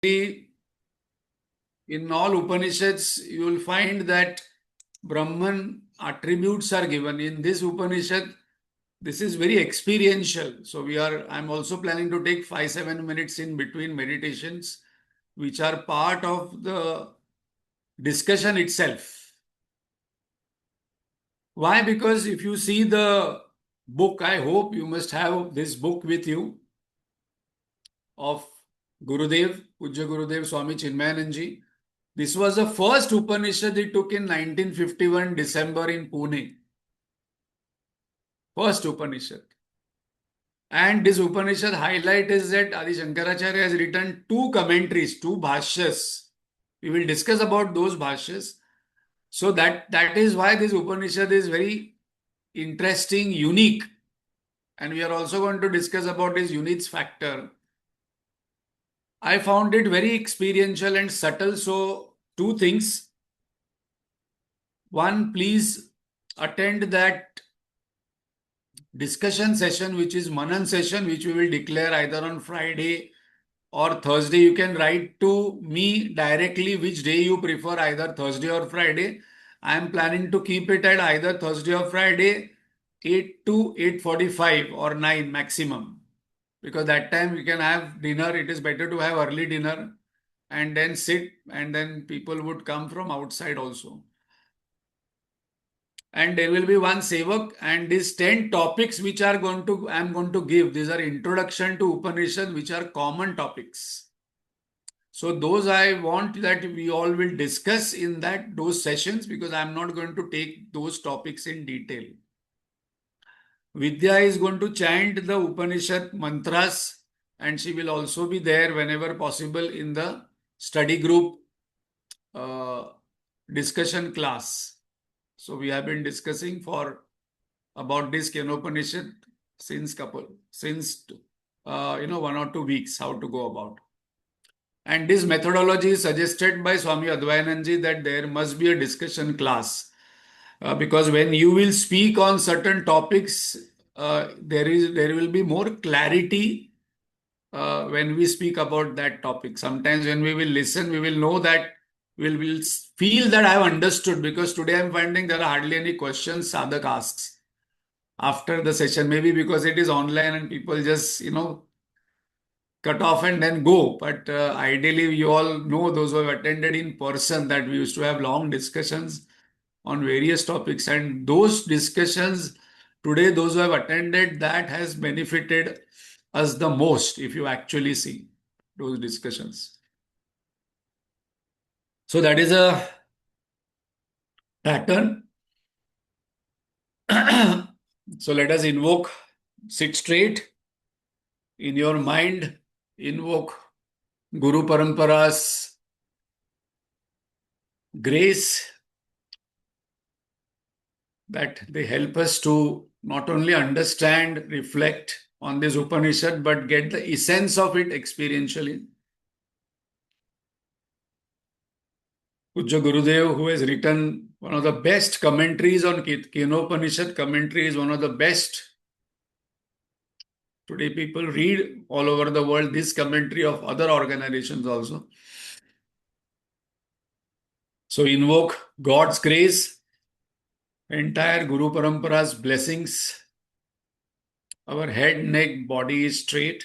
In all Upanishads, you will find that Brahman attributes are given. In this Upanishad, this is very experiential. So I'm also planning to take 5-7 minutes in between meditations, which are part of the discussion itself. Why? Because if you see the book, I hope you must have this book with you of Gurudev, Pujya Gurudev Swami Chinmayananji. This was the first Upanishad he took in 1951 December in Pune. First Upanishad. And this Upanishad highlight is that Adi Shankaracharya has written two commentaries, two bhashyas. We will discuss about those bhashyas. So that is why this Upanishad is very interesting, unique. And we are also going to discuss about his unique factor. I found it very experiential and subtle. So two things. One, please attend that discussion session, which is Manan session, which we will declare either on Friday or Thursday. You can write to me directly which day you prefer, either Thursday or Friday. I am planning to keep it at either Thursday or Friday, 8 to 8:45 or 9 maximum. Because that time we can have dinner. It is better to have early dinner and then sit, and then people would come from outside also. And there will be one sevak, and these 10 topics which I'm going to give. These are introduction to Upanishad, which are common topics. So those I want that we all will discuss in those sessions, because I'm not going to take those topics in detail. Vidya is going to chant the Upanishad mantras, and she will also be there whenever possible in the study group discussion class. So we have been discussing about this Kenopanishad since 1 or 2 weeks, how to go about. And this methodology is suggested by Swami Advayananji, that there must be a discussion class. Because when you will speak on certain topics, there will be more clarity when we speak about that topic. Sometimes when we will listen, we will know that we'll feel that I have understood, because today I'm finding there are hardly any questions Sadhak asks after the session. Maybe because it is online and people just, cut off and then go. But ideally, you all know, those who have attended in person, that we used to have long discussions on various topics. And those discussions today, those who have attended, that has benefited us the most, if you actually see those discussions. So that is a pattern. So let us invoke, sit straight in your mind, invoke Guru Parampara's grace, that they help us to not only understand, reflect on this Upanishad, but get the essence of it experientially. Pujya Gurudev, who has written one of the best commentaries on Kenopanishad, commentary is one of the best. Today people read all over the world this commentary of other organizations also. So invoke God's grace, entire Guru Parampara's blessings. Our head, neck, body is straight.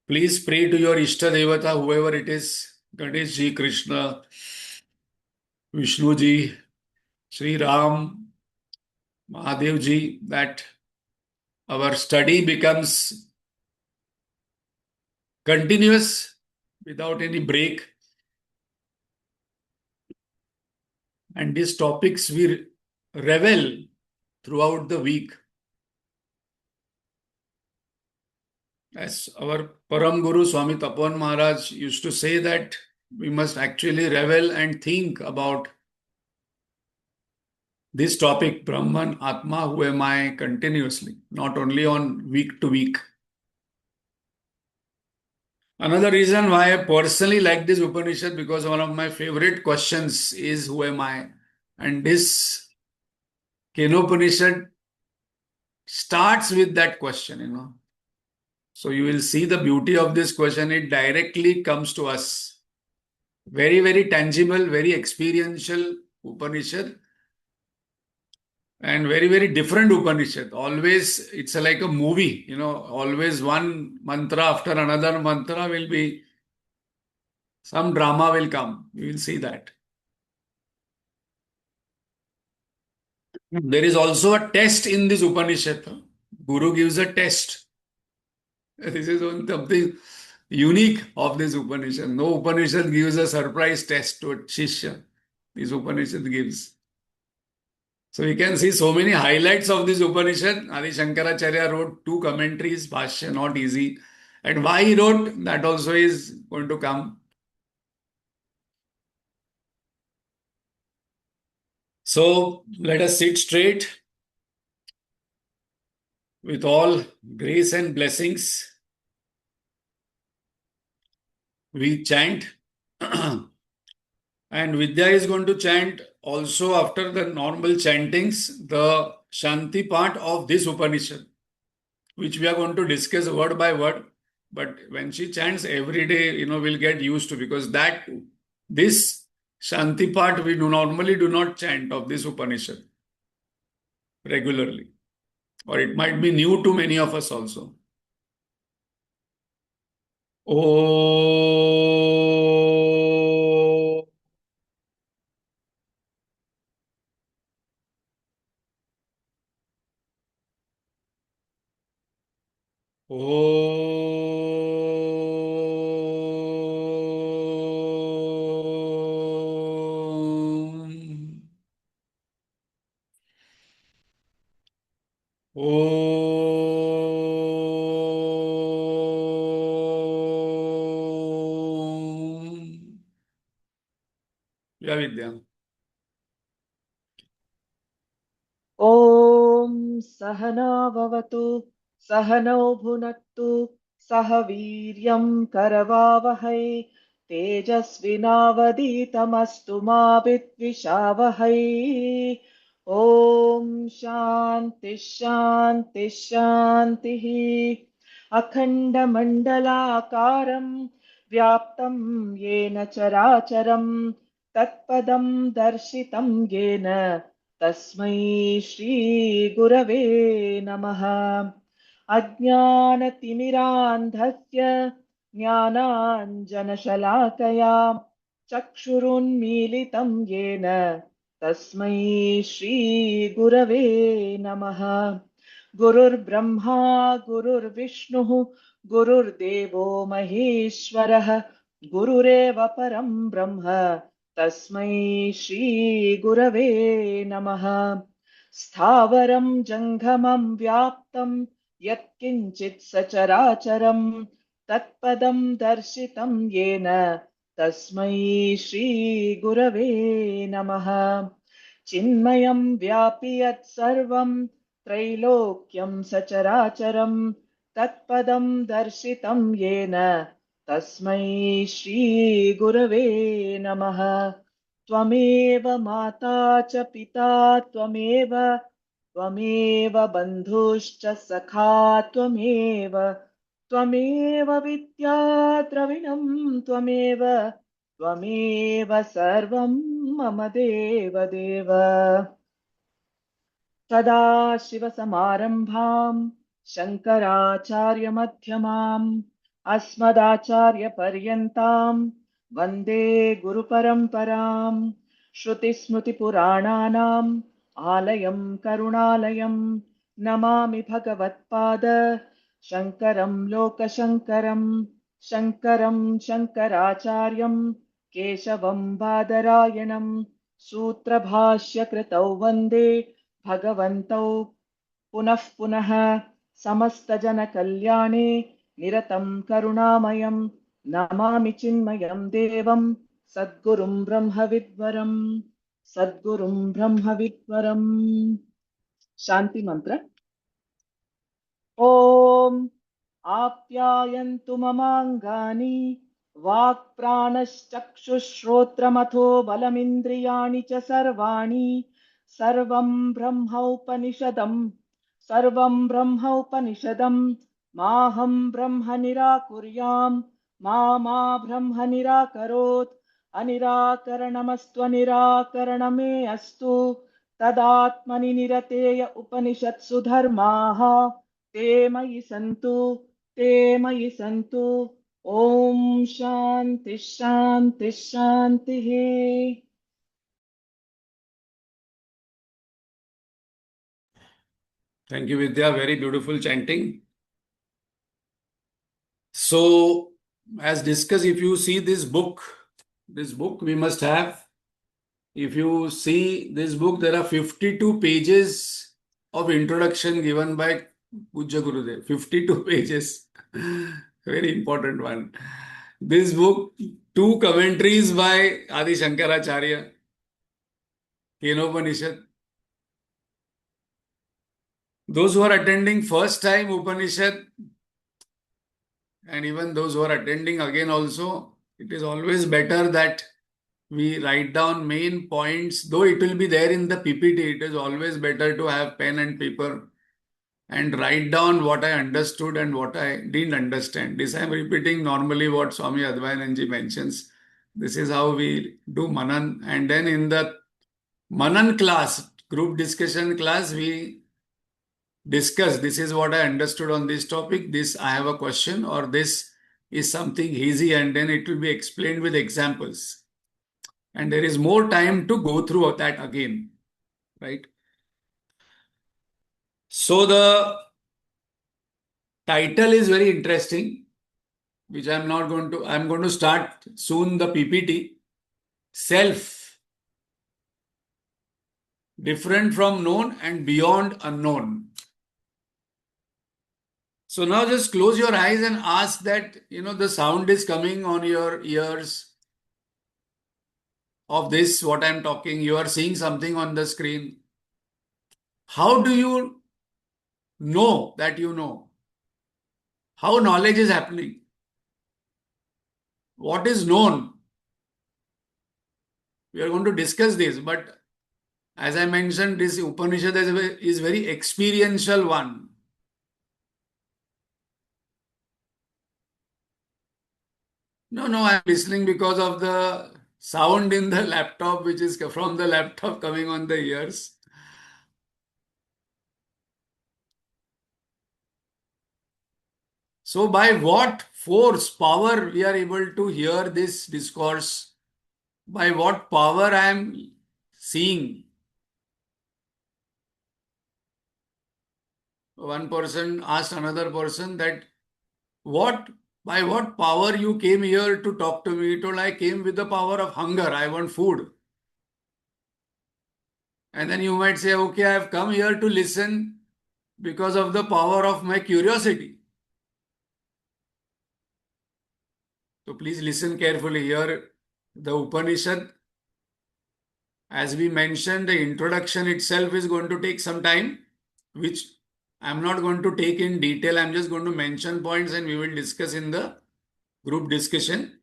Please pray to your Ishta Devata, whoever it is, Ganesh Ji, Krishna, Vishnu Ji, Sri Ram, Mahadev Ji, that our study becomes continuous without any break. And these topics we revel throughout the week. As our Param Guru Swami Tapan Maharaj used to say, that we must actually revel and think about this topic, Brahman, Atma, who am I, continuously, not only on week to week. Another reason why I personally like this Upanishad, because one of my favorite questions is, who am I? And this Kenopanishad starts with that question, So you will see the beauty of this question. It directly comes to us. Very, very tangible, very experiential Upanishad, and very, very different Upanishad. Always, it's like a movie, always one mantra after another mantra will be, some drama will come. You will see that. There is also a test in this Upanishad. Guru gives a test. This is something unique of this Upanishad. No Upanishad gives a surprise test to a Shishya. This Upanishad gives. So we can see so many highlights of this Upanishad. Adi Shankaracharya wrote two commentaries, Bhashya, not easy. And why he wrote, that also is going to come. So let us sit straight with all grace and blessings. We chant. And Vidya is going to chant also after the normal chantings, the Shanti part of this Upanishad, which we are going to discuss word by word. But when she chants every day, we'll get used to, because this Shanti part we normally do not chant of this Upanishad regularly. Or it might be new to many of us also. Oh. Om. Om. Ya Vidya. ॐ सहना भवतु सहनौ भुनक्तु सह वीर्यं करवावहै तेजस्विनावधीतमस्तु मा विद्विषावहै ॐ शान्ति शान्ति शान्तिः अखण्डमण्डलाकारं व्याप्तं येन चराचरं तत्पदं दर्शितं येन तस्मै श्रीगुरवे नमः अज्ञानतिमिरान्धस्य ज्ञानाञ्जनशलाकया चक्षुरुन्मीलितं येन तस्मै श्रीगुरवे नमः गुरुर्ब्रह्मा गुरुर्विष्णुः गुरुर्देवो महेश्वरः गुरुरेव परं ब्रह्म तस्मै श्रीगुरवे नमः स्थावरं जङ्गमं व्याप्तं यत्किञ्चित् सचराचरं तत्पदं दर्शितं येन तस्मै श्रीगुरवे नमः चिन्मयं व्यापि यत्सर्वं त्रैलोक्यं सचराचरं तत्पदं दर्शितं येन तस्मै श्रीगुरवे नमः त्वमेव माता च पिता त्वमेव बन्धुश्च सखा त्वमेव विद्या द्रविणं त्वमेव सर्वं मम देवदेव सदाशिवसमारम्भाम् शङ्कराचार्यमध्यमाम् अस्मदाचार्यपर्यन्ताम् वन्दे गुरुपरम्पराम् श्रुतिस्मृतिपुराणानाम् आलयम् करुणालयम् नमामि भगवत्पाद शङ्करम् लोकशङ्करम् शङ्करम् शङ्कराचार्यम् केशवम् बादरायणम् सूत्रभाष्यकृतौ वन्दे भगवन्तौ पुनः पुनः समस्तजनकल्याणे निरतं करुणामयं नमामि चिन्मयं देवं सद्गुरुं ब्रह्मविद्वरम् शान्ति मंत्र ॐ आप्यायन्तु ममाङ्गानि वाक्प्राणश्चक्षुश्रोत्रमथो बलमिन्द्रियाणि च सर्वाणि सर्वं ब्रह्मोपनिषदम् माहं ब्रह्म निराकुर्याम् मा मा ब्रह्म निराकरोत् अनिराकरणमस्त्वनिराकरणमे अस्तु तदात्मनि निरतेय उपनिषत्सु धर्माः ते मयि सन्तु ते मयि सन्तु ॐ शान्ति शान्ति शान्तिः. Thank you, Vidya. Very beautiful chanting. So, as discussed, if you see this book we must have. If you see this book, there are 52 pages of introduction given by Pujya Gurudev. 52 pages. Very important one. This book, two commentaries by Adi Shankaracharya, Kenopanishad. Those who are attending first time Upanishad, and even those who are attending again also, it is always better that we write down main points, though it will be there in the PPT. It is always better to have pen and paper and write down what I understood and what I didn't understand. This I am repeating normally what Swami Advayananji mentions. This is how we do Manan. And then in the Manan class, group discussion class, we discuss this is what I understood on this topic, this I have a question, or this is something easy, and then it will be explained with examples. And there is more time to go through that again, right? So the title is very interesting, which I'm going to start soon the PPT. Self, different from known and beyond unknown. So now just close your eyes and ask that, the sound is coming on your ears of this, what I'm talking. You are seeing something on the screen. How do you know that you know? How knowledge is happening? What is known? We are going to discuss this, but as I mentioned, this Upanishad is very experiential one. No, I'm listening because of the sound in the laptop, which is from the laptop coming on the ears. So by what force, power we are able to hear this discourse? By what power I am seeing? One person asked another person that by what power you came here to talk to me? He told, I came with the power of hunger. I want food. And then you might say, okay, I have come here to listen because of the power of my curiosity. So please listen carefully here. The Upanishad, as we mentioned, the introduction itself is going to take some time, which I'm not going to take in detail. I'm just going to mention points and we will discuss in the group discussion.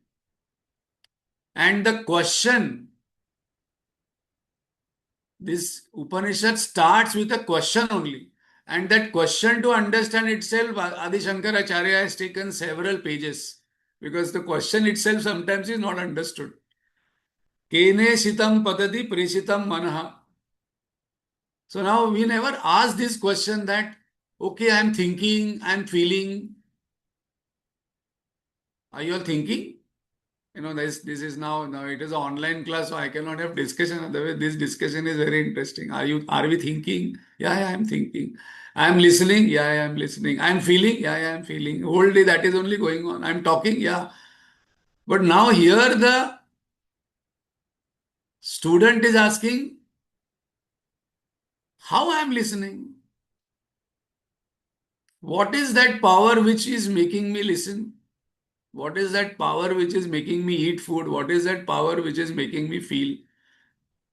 And the question, this Upanishad starts with a question only. And that question, to understand itself, Adi Shankaracharya has taken several pages because the question itself sometimes is not understood. Kene shitam padati preshitam manaha. So now we never ask this question that, okay, I'm thinking, I'm feeling. Are you all thinking? This is now it is an online class, so I cannot have discussion. Otherwise, this discussion is very interesting. Are we thinking? Yeah, I'm thinking. I'm listening. Yeah, I'm listening. I'm feeling. Yeah, I'm feeling. Whole day that is only going on. I'm talking. Yeah. But now here the student is asking how I'm listening. What is that power which is making me listen? What is that power which is making me eat food? What is that power which is making me feel?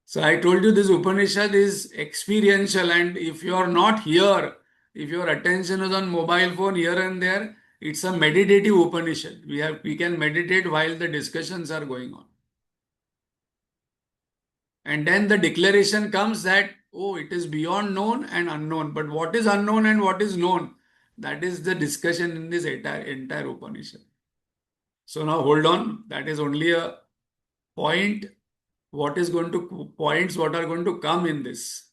So I told you this Upanishad is experiential, and if you are not here, if your attention is on mobile phone here and there, it's a meditative Upanishad. We can meditate while the discussions are going on. And then the declaration comes that, oh, it is beyond known and unknown. But what is unknown and what is known? That is the discussion in this entire Upanishad. So now hold on. That is only a point. What is going to points? What are going to come in this?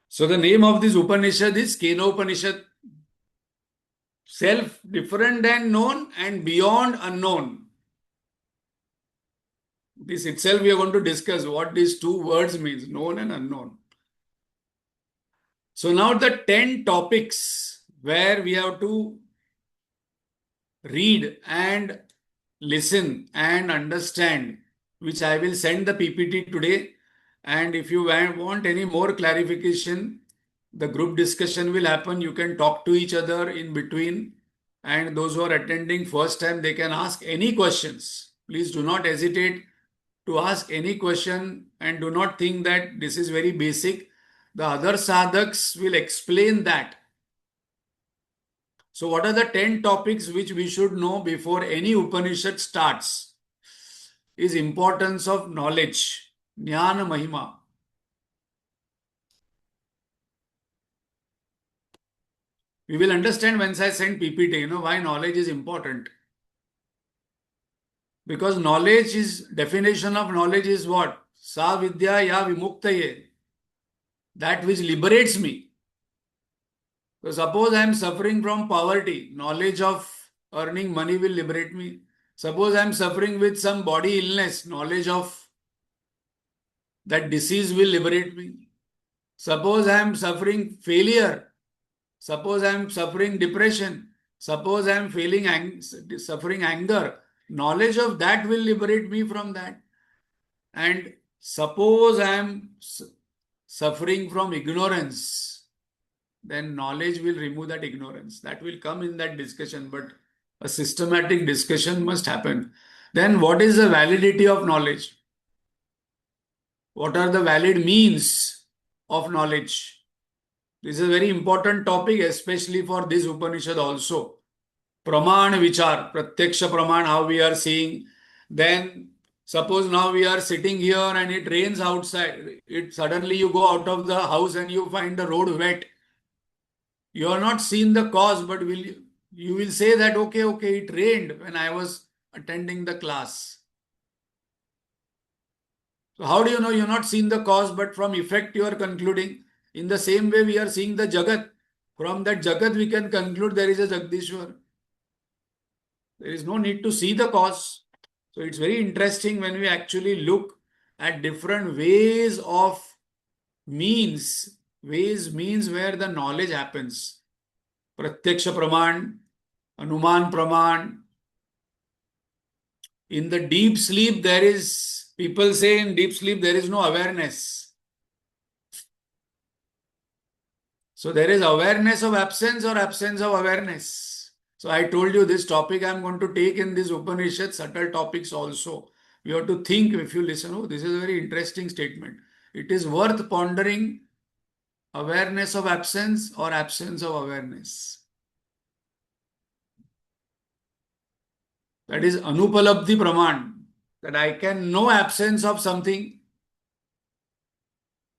So the name of this Upanishad is Kenopanishad. Self, different than known and beyond unknown. This itself we are going to discuss what these two words means, known and unknown. So now the 10 topics where we have to read and listen and understand, which I will send the PPT today. And if you want any more clarification, the group discussion will happen. You can talk to each other in between. And those who are attending first time, they can ask any questions. Please do not hesitate to ask any question and do not think that this is very basic. The other sadhaks will explain that. So what are the 10 topics which we should know before any Upanishad starts? Is importance of knowledge, Jnana Mahima. We will understand once I send PPT, why knowledge is important. Because knowledge is, definition of knowledge is what? Sa vidya ya vimuktaye. That which liberates me. So suppose I am suffering from poverty, knowledge of earning money will liberate me. Suppose I am suffering with some body illness, knowledge of that disease will liberate me. Suppose I am suffering failure. Suppose I am suffering depression. Suppose I am suffering anger. Knowledge of that will liberate me from that. And suppose I am suffering from ignorance, then knowledge will remove that ignorance. That will come in that discussion, but a systematic discussion must happen. Then what is the validity of knowledge? What are the valid means of knowledge? This is a very important topic, especially for this Upanishad also. Praman Vichar, Pratyaksha Praman, how we are seeing. Then suppose now we are sitting here and it rains outside. Suddenly you go out of the house and you find the road wet. You are not seen the cause, but you will say that, okay, it rained when I was attending the class. So how do you know you're not seen the cause, but from effect you are concluding? In the same way, we are seeing the Jagat. From that Jagat, we can conclude there is a Jagdishwar. There is no need to see the cause. So it's very interesting when we actually look at different ways of means where the knowledge happens. Pratyaksha Praman, Anuman Praman. In the deep sleep, people say in deep sleep, there is no awareness. So there is awareness of absence or absence of awareness. So I told you this topic I am going to take in this Upanishad, subtle topics also. You have to think if you listen, oh, this is a very interesting statement. It is worth pondering awareness of absence or absence of awareness. That is Anupalabdhi Praman, that I can know absence of something.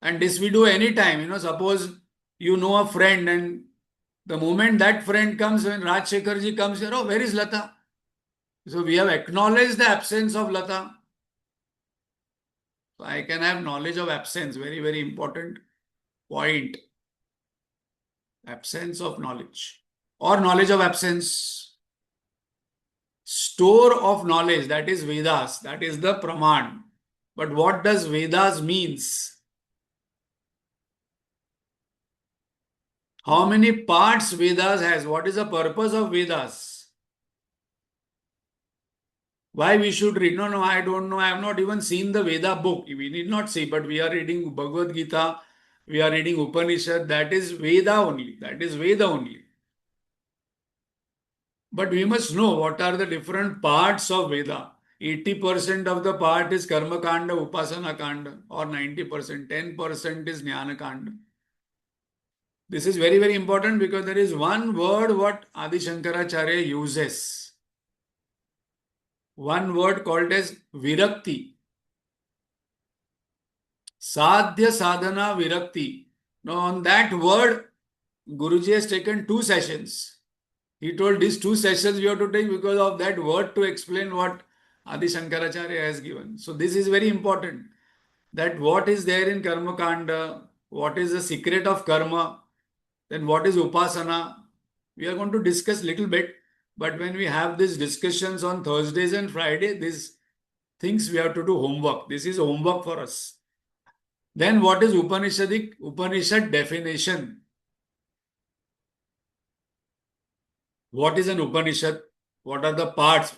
And this we do anytime. Suppose you know a friend and the moment that friend comes, when Rajshekharji comes here, oh, where is Lata? So we have acknowledged the absence of Lata. So I can have knowledge of absence. Very, very important point. Absence of knowledge or knowledge of absence. Store of knowledge, that is Vedas, that is the Praman. But what does Vedas means? How many parts Vedas has? What is the purpose of Vedas? Why we should read? No, I don't know. I have not even seen the Veda book. We need not see, but we are reading Bhagavad Gita. We are reading Upanishad. That is Veda only. That is Veda only. But we must know what are the different parts of Veda. 80% of the part is Karma Kanda, Upasana Kanda, or 90%. 10% is Jnana Kanda. This is very, very important because there is one word what Adi Shankaracharya uses. One word called as Virakti. Sadhya sadhana virakti. Now on that word, Guruji has taken 2 sessions. He told these 2 sessions we have to take because of that word to explain what Adi Shankaracharya has given. So this is very important. That what is there in Karma Kanda, what is the secret of karma, then what is Upasana. We are going to discuss little bit, but when we have these discussions on Thursdays and Friday, these things we have to do homework. This is homework for us. Then what is Upanishadic? Upanishad definition. What is an Upanishad? What are the parts?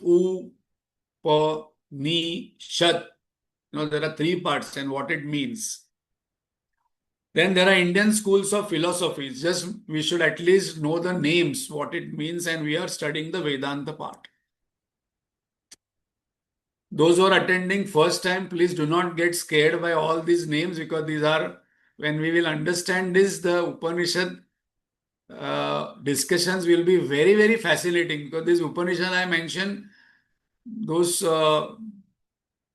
Upanishad. There are 3 parts and what it means. Then there are Indian schools of philosophies. Just we should at least know the names, what it means, and we are studying the Vedanta part. Those who are attending first time, please do not get scared by all these names because these are, when we will understand this, the Upanishad discussions will be very, very fascinating because this Upanishad I mentioned, those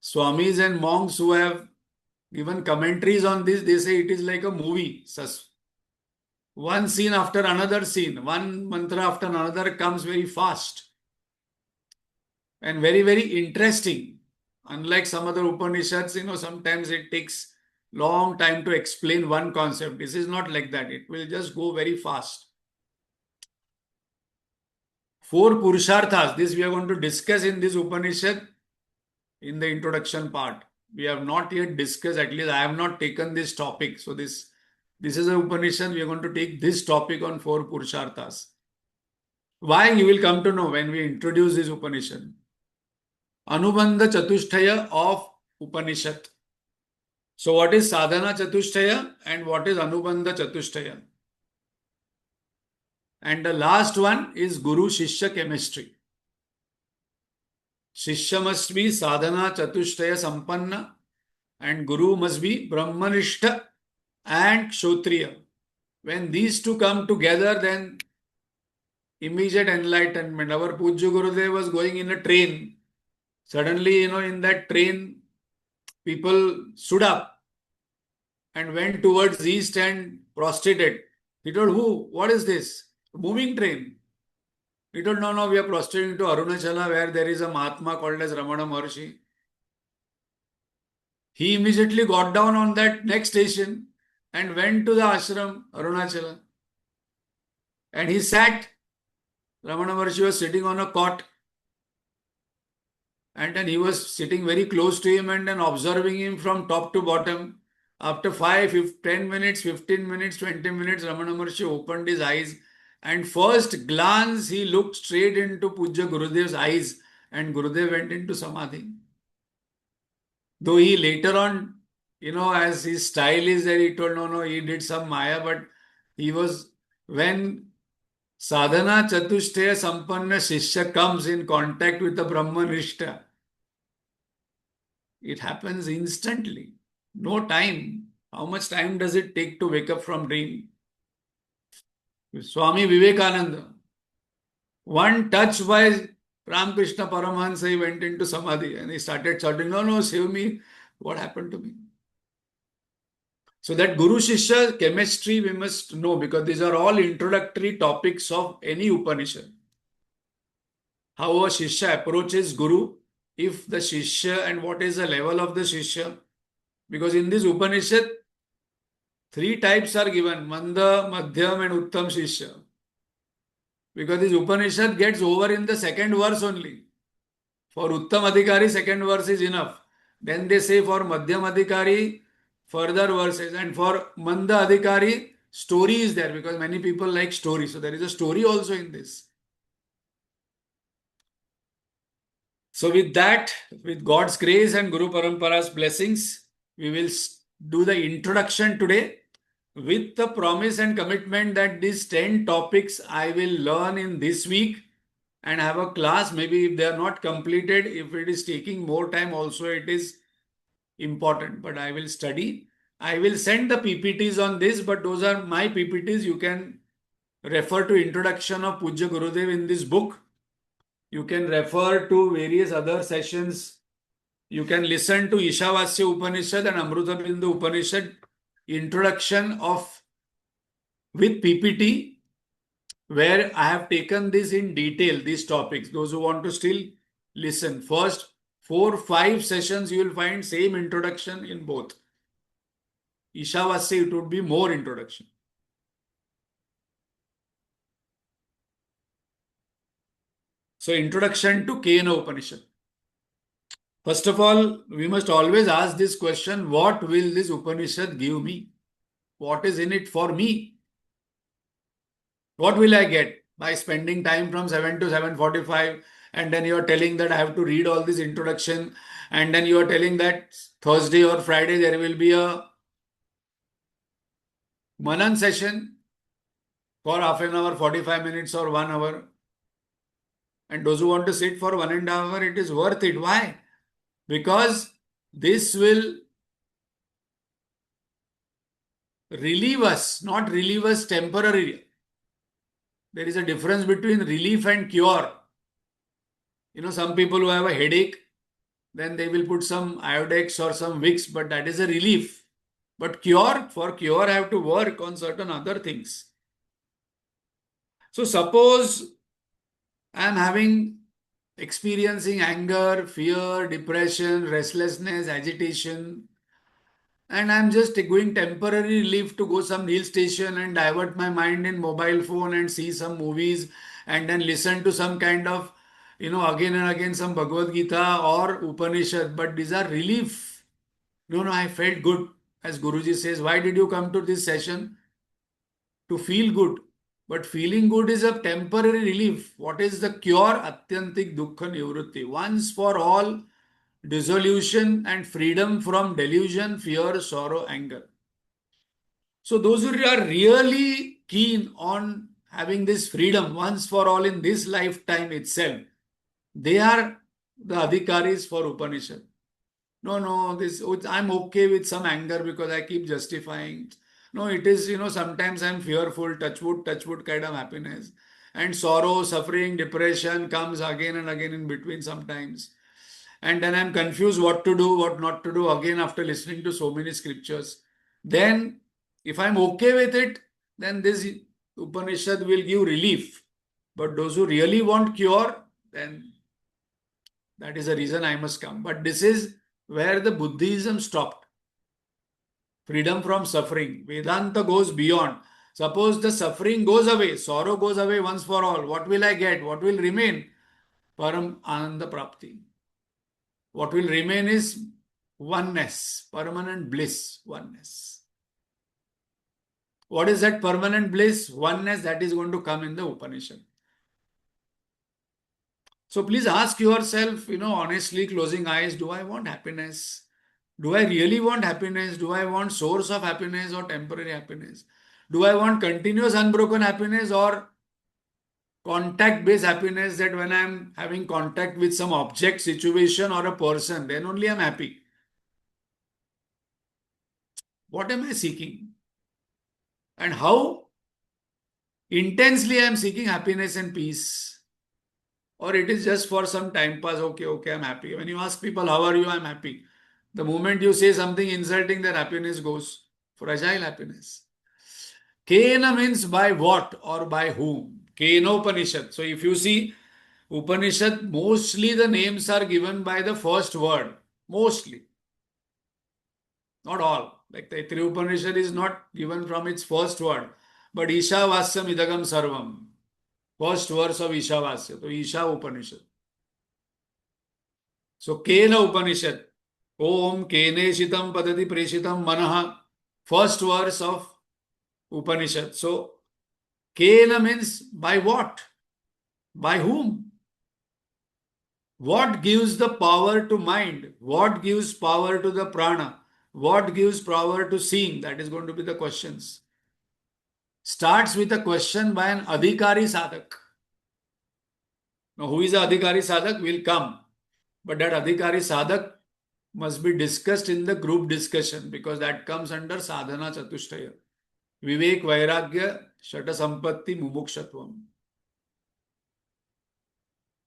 Swamis and monks who have given commentaries on this, they say it is like a movie. One scene after another scene, one mantra after another comes very fast and very, very interesting. Unlike some other Upanishads, sometimes it takes long time to explain one concept. This is not like that. It will just go very fast. 4 Purusharthas, this we are going to discuss in this Upanishad in the introduction part. We have not yet discussed, at least I have not taken this topic. So this is an Upanishad, we are going to take this topic on 4 Purusharthas. Why? You will come to know when we introduce this Upanishad. Anubandha Chatushtaya of Upanishad. So what is Sadhana Chatushtaya and what is Anubandha Chatushtaya? And the last one is Guru Shishya chemistry. Shishya must be Sadhana Chatushtaya Sampanna and Guru must be Brahmanishta and Kshotriya. When these two come together, then immediate enlightenment. Our Pujya Gurudev was going in a train. Suddenly, in that train, people stood up and went towards east and prostrated. He told, who? What is this? Moving train. He told, no, we are prostrating to Arunachala where there is a Mahatma called as Ramana Maharshi. He immediately got down on that next station and went to the ashram, Arunachala. And he sat. Ramana Maharshi was sitting on a cot. And then he was sitting very close to him and then observing him from top to bottom. After 10 minutes, 15 minutes, 20 minutes, Ramana Maharshi opened his eyes. And first glance, he looked straight into Pujya Gurudev's eyes. And Gurudev went into Samadhi. Though he later on, as his style is there, he told, no, he did some Maya. But he was, when Sadhana Chatushtaya Sampanna Shishya comes in contact with the Brahmanishta, it happens instantly. No time. How much time does it take to wake up from dream? Swami Vivekananda, one touch by Ramakrishna Paramahansa, he went into Samadhi and he started shouting, no, save me. What happened to me? So that Guru Shishya chemistry we must know because these are all introductory topics of any Upanishad. How a Shishya approaches Guru, if the Shishya and what is the level of the Shishya. Because in this Upanishad, 3 types are given, Manda, Madhyam and Uttam Shishya. Because this Upanishad gets over in the second verse only. For Uttam Adhikari, second verse is enough. Then they say for Madhyam Adhikari, further verses. And for Manda Adhikari, story is there because many people like story. So there is a story also in this. So with that, with God's grace and Guru Parampara's blessings, we will do the introduction today with the promise and commitment that these 10 topics I will learn in this week and have a class. Maybe if they are not completed, if it is taking more time also, it is important. But I will study. I will send the PPTs on this, but those are my PPTs. You can refer to introduction of Pujya Gurudev in this book. You can refer to various other sessions You can listen to Ishavasya Upanishad and Amrutabindu Upanishad introduction of with PPT, where I have taken this in detail, these topics. Those who want to still listen, first 4-5 sessions you will find same introduction in both. Ishavasya, it would be more introduction. So, introduction to Kena Upanishad. First of all, we must always ask this question: what will this Upanishad give me? What is in it for me? What will I get by spending time from 7 to 7:45? And then you are telling that I have to read all this introduction, and then you are telling that Thursday or Friday there will be a Manan session for half an hour, 45 minutes, or 1 hour. And those who want to sit for 1.5 hours, it is worth it. Why? Because this will relieve us, not relieve us temporarily. There is a difference between relief and cure. Some people who have a headache, then they will put some Iodex or some Vicks, but that is a relief. But for cure, I have to work on certain other things. So suppose I am experiencing anger, fear, depression, restlessness, agitation, and I'm just going temporary relief to go some hill station and divert my mind in mobile phone and see some movies and then listen to some kind of, again and again some Bhagavad Gita or Upanishad. But these are relief. No, I felt good. As Guruji says, why did you come to this session? To feel good. But feeling good is a temporary relief. What is the cure? Atyantik dukkha nivrutti. Once for all, dissolution and freedom from delusion, fear, sorrow, anger. So those who are really keen on having this freedom once for all in this lifetime itself, they are the adhikaris for Upanishad. No, I'm okay with some anger because I keep justifying. No, it is, sometimes I'm fearful, touch wood kind of happiness. And sorrow, suffering, depression comes again and again in between sometimes. And then I'm confused what to do, what not to do again after listening to so many scriptures. Then, if I'm okay with it, then this Upanishad will give relief. But those who really want cure, then that is the reason I must come. But this is where the Buddhism stopped. Freedom from suffering. Vedanta goes beyond. Suppose the suffering goes away, sorrow goes away once for all. What will I get? What will remain? Param Ananda Prapti. What will remain is oneness, permanent bliss, oneness. What is that permanent bliss, oneness? That is going to come in the Upanishad. So please ask yourself, honestly, closing eyes, do I want happiness? Do I really want happiness? Do I want source of happiness or temporary happiness? Do I want continuous unbroken happiness or contact-based happiness, that when I'm having contact with some object, situation or a person, then only I'm happy? What am I seeking? And how intensely I am seeking happiness and peace? Or it is just for some time pass, okay, I'm happy. When you ask people, how are you? I'm happy. The moment you say something insulting, their happiness goes. Fragile happiness. Kena means by what or by whom. Kenopanishad. So if you see Upanishad, mostly the names are given by the first word. Mostly. Not all. Like the Taittiriya Upanishad is not given from its first word. But Isha Vasyam Idagam Sarvam. First verse of Ishavasya. So Isha Upanishad. So Kena Upanishad. Om Kene Shitam Padati Preshitam Manaha. First verse of Upanishad. So Kena means by what? By whom? What gives the power to mind? What gives power to the prana? What gives power to seeing? That is going to be the questions. Starts with a question by an adhikari sadhak. Now, who is the adhikari sadhak will come. But that adhikari sadhak must be discussed in the group discussion, because that comes under sadhana chatushtaya. Vivek, Vairagya, Shata Sampatti, Mumukshatvam.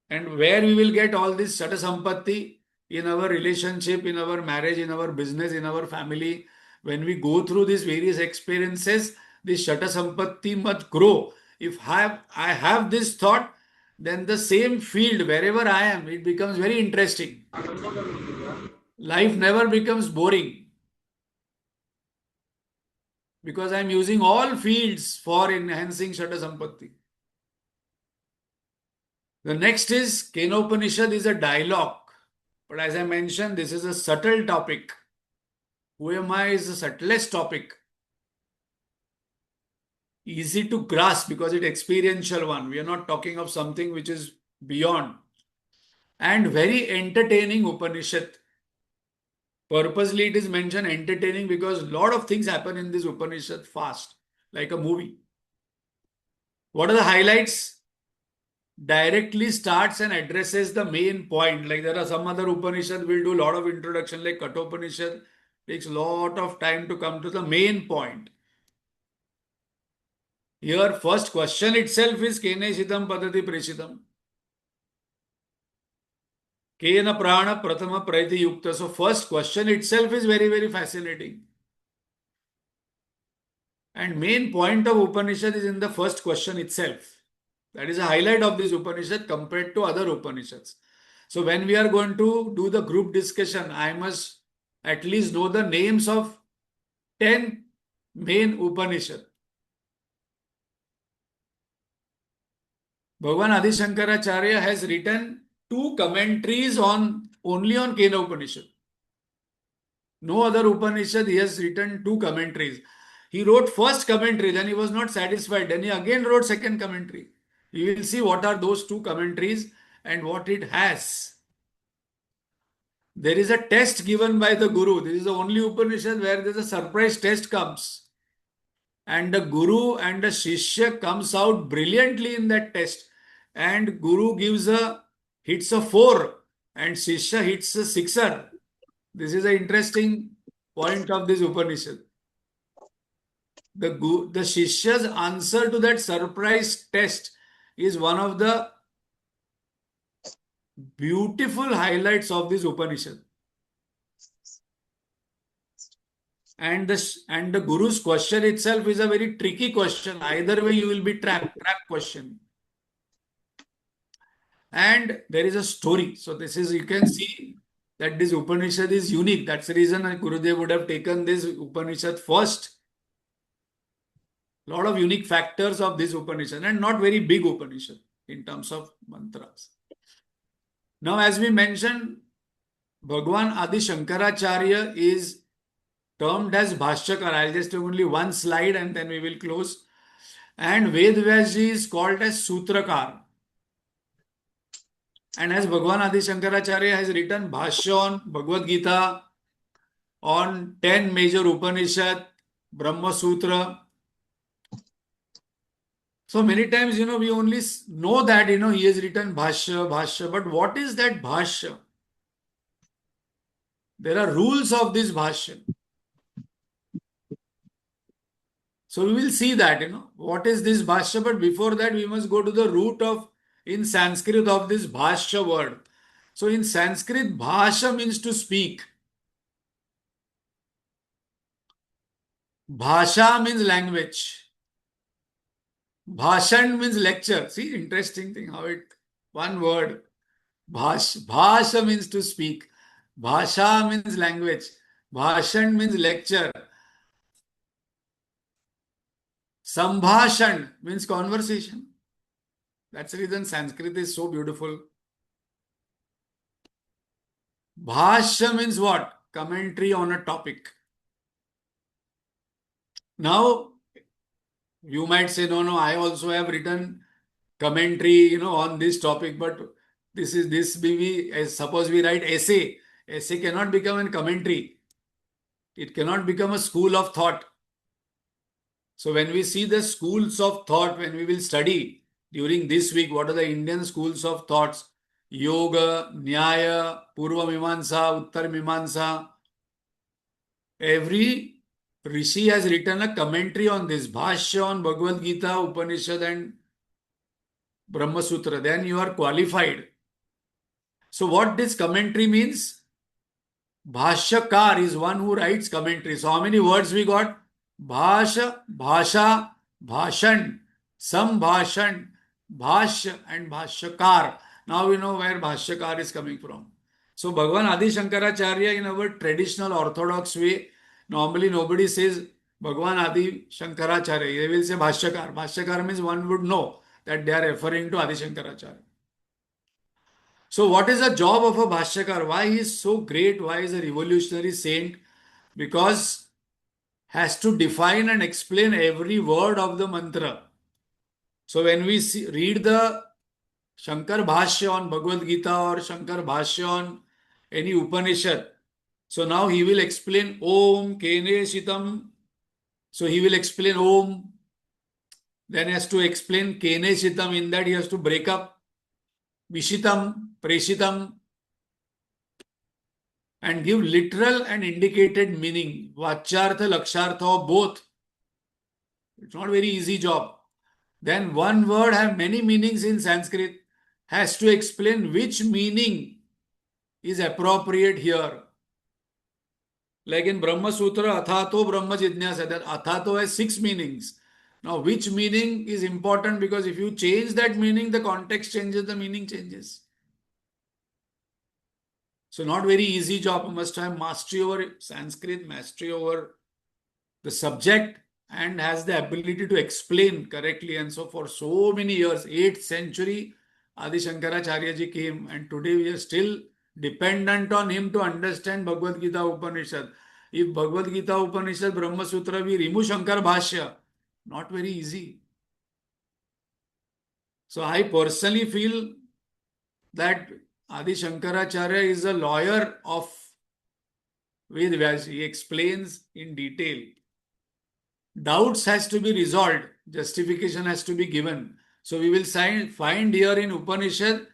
And where we will get all this Shata Sampatti? in our relationship, in our marriage, in our business, in our family. When we go through these various experiences, this Shata Sampatti must grow. If I have this thought, then the same field, wherever I am, it becomes very interesting. Life never becomes boring because I'm using all fields for enhancing Shata Sampatti. The next is Kenopanishad is a dialogue. But as I mentioned, this is a subtle topic. Who am I is the subtlest topic. Easy to grasp because it's experiential one. We are not talking of something which is beyond. And very entertaining Upanishad. Purposely it is mentioned entertaining because a lot of things happen in this Upanishad fast, like a movie. What are the highlights? Directly starts and addresses the main point. Like there are some other Upanishad will do a lot of introduction, like Kenopanishad takes a lot of time to come to the main point. Here, first question itself is Kene Shitam Padati Preshitam. Kena Prana Prathama Praiti Yukta. So, first question itself is very, very fascinating. And main point of Upanishad is in the first question itself. That is a highlight of this Upanishad compared to other Upanishads. So, when we are going to do the group discussion, I must at least know the names of 10 main Upanishad. Bhagavan Adi Shankaracharya has written 2 commentaries on only on Kena Upanishad. No other Upanishad he has written 2 commentaries. He wrote first commentary, then he was not satisfied. Then he again wrote second commentary. You will see what are those 2 commentaries and what it has. There is a test given by the Guru. This is the only Upanishad where there is a surprise test comes. And the Guru and the Shishya comes out brilliantly in that test. And Guru hits a 4 and Shishya hits a 6er. This is an interesting point of this Upanishad. The Shishya's answer to that surprise test is one of the beautiful highlights of this Upanishad. And the Guru's question itself is a very tricky question. Either way, you will be trapped. Trap question. And there is a story. So this is, you can see that this Upanishad is unique. That's the reason Gurudev would have taken this Upanishad first. Lot of unique factors of this Upanishad and not very big Upanishad in terms of mantras. Now, as we mentioned, Bhagwan Adi Shankaracharya is termed as Bhashyakar. I'll just take only one slide and then we will close. And Vedvyaji is called as Sutrakar. And as Bhagwan Adi Shankaracharya has written Bhashya on Bhagavad Gita, on 10 major Upanishad, Brahma Sutra. So many times, we only know that, he has written Bhashya. But what is that Bhashya? There are rules of this Bhashya. So we will see that, what is this Bhashya? But before that, we must go to the root in Sanskrit of this Bhashya word. So in Sanskrit, Bhasha means to speak. Bhasha means language. Bhashan means lecture. See, interesting thing how one word. Bhasha means to speak. Bhasha means language. Bhashan means lecture. Sambhashan means conversation. That's the reason Sanskrit is so beautiful. Bhashya means what? Commentary on a topic. Now, you might say, no, I also have written commentary, on this topic, but suppose we write essay. Essay cannot become a commentary. It cannot become a school of thought. So when we see the schools of thought, when we will study during this week, what are the Indian schools of thoughts? Yoga, Nyaya, Purva Mimamsa, Uttar Mimamsa. Every Rishi has written a commentary on this. Bhashya on Bhagavad Gita, Upanishad and Brahma Sutra. Then you are qualified. So what this commentary means? Bhashyakar is one who writes commentary. So how many words we got? Bhasha, Bhasha, Bhashan, Sambhashan, Bhashya and Bhashyakar. Now we know where Bhashyakar is coming from. So Bhagavan Adi Shankaracharya in our traditional orthodox way, normally nobody says Bhagavan Adi Shankaracharya. They will say Bhashyakar. Bhashyakar means one would know that they are referring to Adi Shankaracharya. So, what is the job of a Bhashyakar? Why he is so great? Why is a revolutionary saint? Because has to define and explain every word of the mantra. So, when we read the Shankar Bhashya on Bhagavad Gita or Shankar Bhashya on any Upanishad, so now he will explain Om Kene Shitam. So, he will explain Om, then he has to explain Kene Shitam. In that, he has to break up Vishitam, Preshitam, and give literal and indicated meaning, Vachyartha, Lakshartha, or both. It's not a very easy job. Then one word have many meanings in Sanskrit, has to explain which meaning is appropriate here. Like in Brahma Sutra, Athato Brahma Jidnyasa, that Athato has 6 meanings. Now, which meaning is important? Because if you change that meaning, the context changes, the meaning changes. So, not very easy job. You must have mastery over Sanskrit, mastery over the subject, and has the ability to explain correctly. And so for so many years, 8th century, Adi Shankaracharya ji came, and today we are still dependent on him to understand Bhagavad Gita Upanishad. If Bhagavad Gita Upanishad, Brahma Sutra, we remove Shankar Bhashya, not very easy. So I personally feel that Adi Shankaracharya is a lawyer of Ved Vyas. He explains in detail. Doubts has to be resolved, justification has to be given. So we will find here in Upanishad,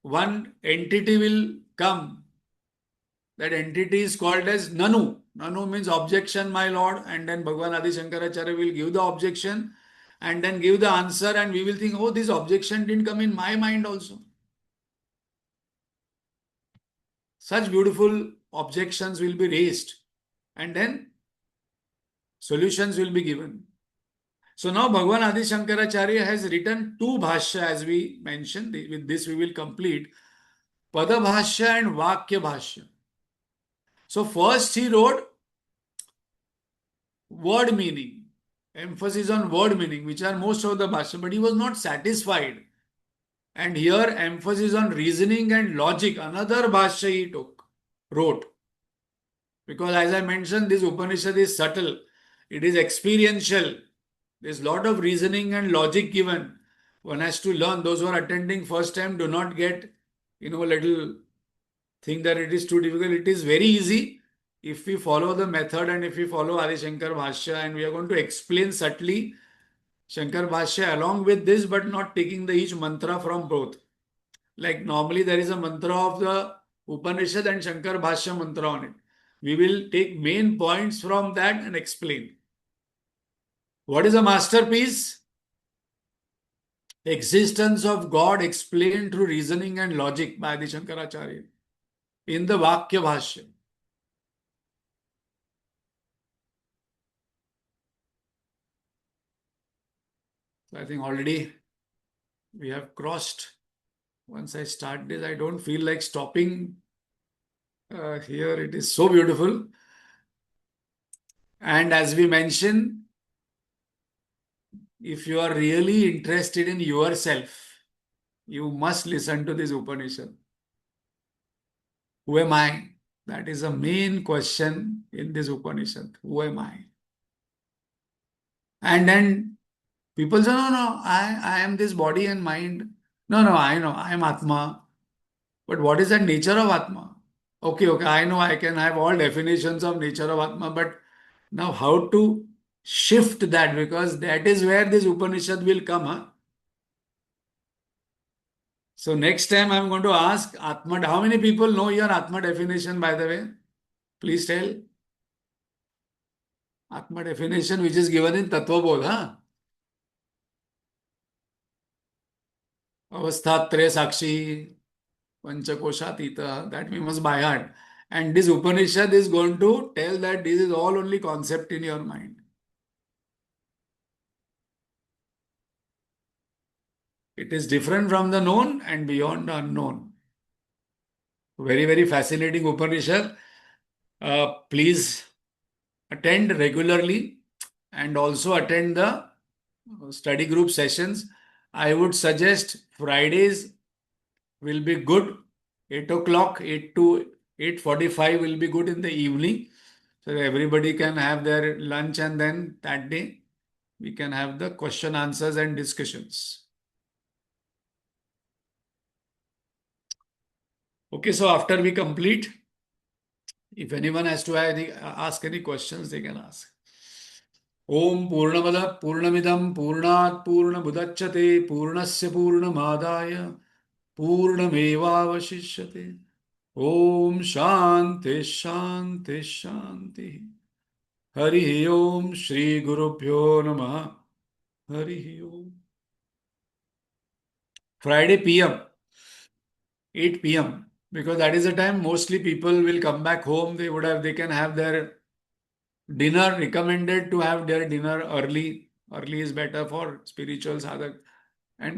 one entity will come. That entity is called as Nanu. Nanu means objection, my lord. And then Bhagavan Adi Shankaracharya will give the objection and then give the answer, and we will think, oh, this objection didn't come in my mind also. Such beautiful objections will be raised, and then solutions will be given. So now Bhagavan Adi Shankaracharya has written 2 bhashya, as we mentioned. With this we will complete Pada bhashya and Vakya bhashya. So first he wrote word meaning, emphasis on word meaning, which are most of the bhashya, but he was not satisfied. And here emphasis on reasoning and logic, another bhashya he wrote. Because as I mentioned, this Upanishad is subtle, it is experiential. There's a lot of reasoning and logic given. One has to learn. Those who are attending first time do not get, a little think that it is too difficult. It is very easy if we follow the method and if we follow Adi Shankar Bhashya, and we are going to explain subtly Shankar Bhashya along with this, but not taking the each mantra from both. Like normally there is a mantra of the Upanishad and Shankar Bhashya mantra on it. We will take main points from that and explain. What is a masterpiece? Existence of God explained through reasoning and logic by Adi Shankaracharya in the Vakya Bhashya. So I think already we have crossed. Once I start this, I don't feel like stopping. Here it is so beautiful. And as we mentioned, if you are really interested in yourself, you must listen to this Upanishad. Who am I? That is the main question in this Upanishad. Who am I? And then people say, no, no, I am this body and mind. No, no, I know, I am Atma. But what is the nature of Atma? Okay, I know I can have all definitions of nature of Atma, but now how to shift that? Because that is where this Upanishad will come. Huh? So next time I'm going to ask Atma. How many people know your Atma definition, by the way? Please tell. Atma definition which is given in Tattva Bodh. Huh? Avasthatraya Sakshi, Panchakoshatita. That we must by heart. And this Upanishad is going to tell that this is all only concept in your mind. It is different from the known and beyond the unknown. Very, very fascinating Upanishad. Please attend regularly and also attend the study group sessions. I would suggest Fridays will be good. 8 o'clock, 8 to 8:45 will be good in the evening. So that everybody can have their lunch, and then that day we can have the question answers and discussions. Okay, so after we complete, if anyone has to ask any questions, they can ask. Om Purnamada Purnamidam Purnat Purnamudachyate Purnasya Purnamadaya Purnamevavashishyate. Om Shanti Shanti Shanti. Hari Om Shri Gurubhyo Namaha. Hari Om. Friday PM, 8 p.m. Because that is the time mostly people will come back home. They can have their dinner. Recommended to have their dinner early. Early is better for spiritual sadhak. And